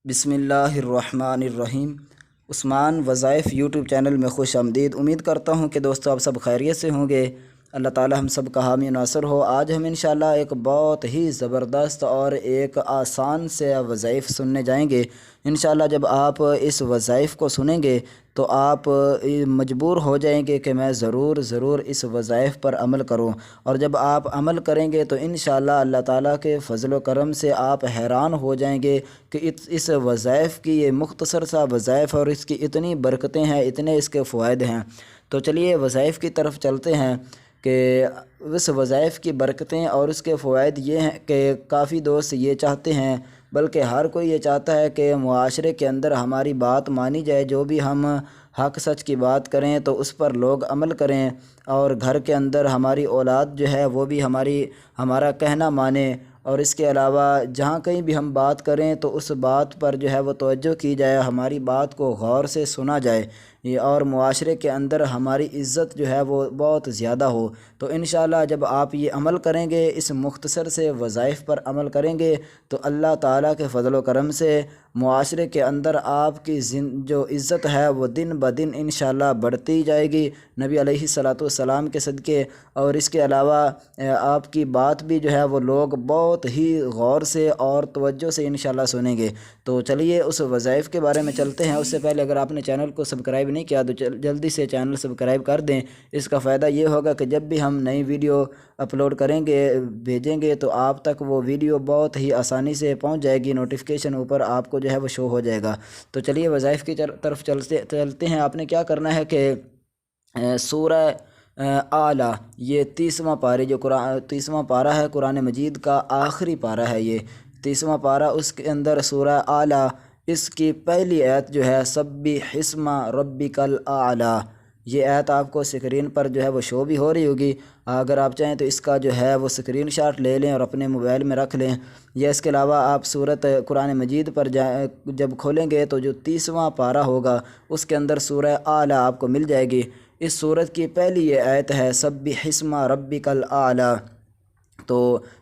بسم اللہ الرحمن الرحیم۔ عثمان وظائف یوٹیوب چینل میں خوش آمدید۔ امید کرتا ہوں کہ دوستو آپ سب خیریت سے ہوں گے۔ اللہ تعالی ہم سب کا حامی ناصر ہو۔ آج ہم انشاءاللہ ایک بہت ہی زبردست اور ایک آسان سے وظائف سننے جائیں گے۔ انشاءاللہ جب آپ اس وظائف کو سنیں گے تو آپ مجبور ہو جائیں گے کہ میں ضرور اس وظائف پر عمل کروں، اور جب آپ عمل کریں گے تو انشاءاللہ اللہ تعالیٰ کے فضل و کرم سے آپ حیران ہو جائیں گے کہ اس وظائف کی یہ مختصر سا وظائف اور اس کی اتنی برکتیں ہیں، اتنے اس کے فوائد ہیں۔ تو چلیے وظائف کی طرف چلتے ہیں کہ اس وظائف کی برکتیں اور اس کے فوائد یہ ہیں کہ کافی دوست یہ چاہتے ہیں، بلکہ ہر کوئی یہ چاہتا ہے کہ معاشرے کے اندر ہماری بات مانی جائے، جو بھی ہم حق سچ کی بات کریں تو اس پر لوگ عمل کریں، اور گھر کے اندر ہماری اولاد جو ہے وہ بھی ہمارا کہنا مانے، اور اس کے علاوہ جہاں کہیں بھی ہم بات کریں تو اس بات پر جو ہے وہ توجہ کی جائے، ہماری بات کو غور سے سنا جائے، اور معاشرے کے اندر ہماری عزت جو ہے وہ بہت زیادہ ہو۔ تو انشاءاللہ جب آپ یہ عمل کریں گے، اس مختصر سے وظائف پر عمل کریں گے، تو اللہ تعالیٰ کے فضل و کرم سے معاشرے کے اندر آپ کی جو عزت ہے وہ دن بدن انشاءاللہ بڑھتی جائے گی نبی علیہ الصلوۃ والسلام کے صدقے۔ اور اس کے علاوہ آپ کی بات بھی جو ہے وہ لوگ بہت ہی غور سے اور توجہ سے انشاءاللہ سنیں گے۔ تو چلیے اس وظائف کے بارے میں چلتے ہیں۔ اس سے پہلے اگر آپ نے چینل کو سبسکرائب نہیں کیا تو جلدی سے چینل سبسکرائب کر دیں۔ اس کا فائدہ یہ ہوگا کہ جب بھی ہم نئی ویڈیو اپلوڈ کریں گے، بھیجیں گے، تو آپ تک وہ ویڈیو بہت ہی آسانی سے پہنچ جائے گی، نوٹیفیکیشن اوپر آپ کو جو ہے وہ شو ہو جائے گا۔ تو چلیے وظائف کی طرف چلتے ہیں۔ آپ نے کیا کرنا ہے کہ سورہ اعلیٰ، یہ 30واں پارہ، جو 30واں پارہ ہے قرآن مجید کا، آخری پارہ ہے یہ 30واں پارہ، اس کے اندر سورہ اعلیٰ، اس کی پہلی آیت جو ہے سبح اسم ربک الاعلیٰ، یہ آیت آپ کو سکرین پر جو ہے وہ شو بھی ہو رہی ہوگی۔ اگر آپ چاہیں تو اس کا جو ہے وہ سکرین شاٹ لے لیں اور اپنے موبائل میں رکھ لیں، یا اس کے علاوہ آپ سورت قرآن مجید پر جب کھولیں گے تو جو 30واں پارہ ہوگا اس کے اندر سورہ اعلیٰ آپ کو مل جائے گی۔ اس سورت کی پہلی یہ آیت ہے سبح اسم ربک الاعلیٰ۔ تو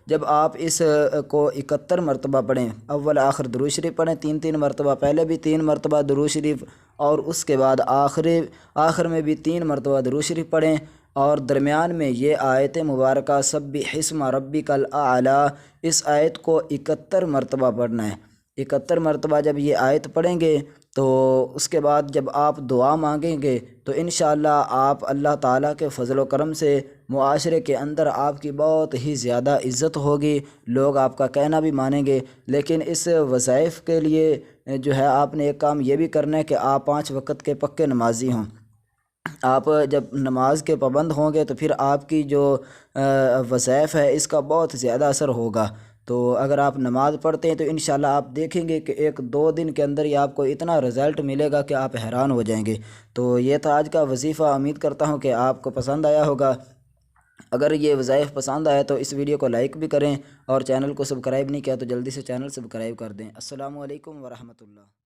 جب آپ اس کو 71 مرتبہ پڑھیں، اول آخر درود شریف پڑھیں، 3 مرتبہ، پہلے بھی 3 مرتبہ درود شریف، اور اس کے بعد آخر میں بھی 3 مرتبہ درود شریف پڑھیں، اور درمیان میں یہ آیت مبارکہ سبح اسم ربک الاعلیٰ، اس آیت کو 71 مرتبہ پڑھنا ہے۔ 71 مرتبہ جب یہ آیت پڑھیں گے تو اس کے بعد جب آپ دعا مانگیں گے تو انشاءاللہ آپ اللہ تعالیٰ کے فضل و کرم سے معاشرے کے اندر آپ کی بہت ہی زیادہ عزت ہوگی، لوگ آپ کا کہنا بھی مانیں گے۔ لیکن اس وظائف کے لیے جو ہے آپ نے ایک کام یہ بھی کرنا ہے کہ آپ 5 وقت کے پکے نمازی ہوں۔ آپ جب نماز کے پابند ہوں گے تو پھر آپ کی جو وظائف ہے اس کا بہت زیادہ اثر ہوگا۔ تو اگر آپ نماز پڑھتے ہیں تو انشاءاللہ آپ دیکھیں گے کہ 1-2 دن کے اندر ہی آپ کو اتنا رزلٹ ملے گا کہ آپ حیران ہو جائیں گے۔ تو یہ تھا آج کا وظیفہ، امید کرتا ہوں کہ آپ کو پسند آیا ہوگا۔ اگر یہ وظائف پسند آئے تو اس ویڈیو کو لائک بھی کریں، اور چینل کو سبسکرائب نہیں کیا تو جلدی سے چینل سبسکرائب کر دیں۔ السلام علیکم ورحمۃ اللہ۔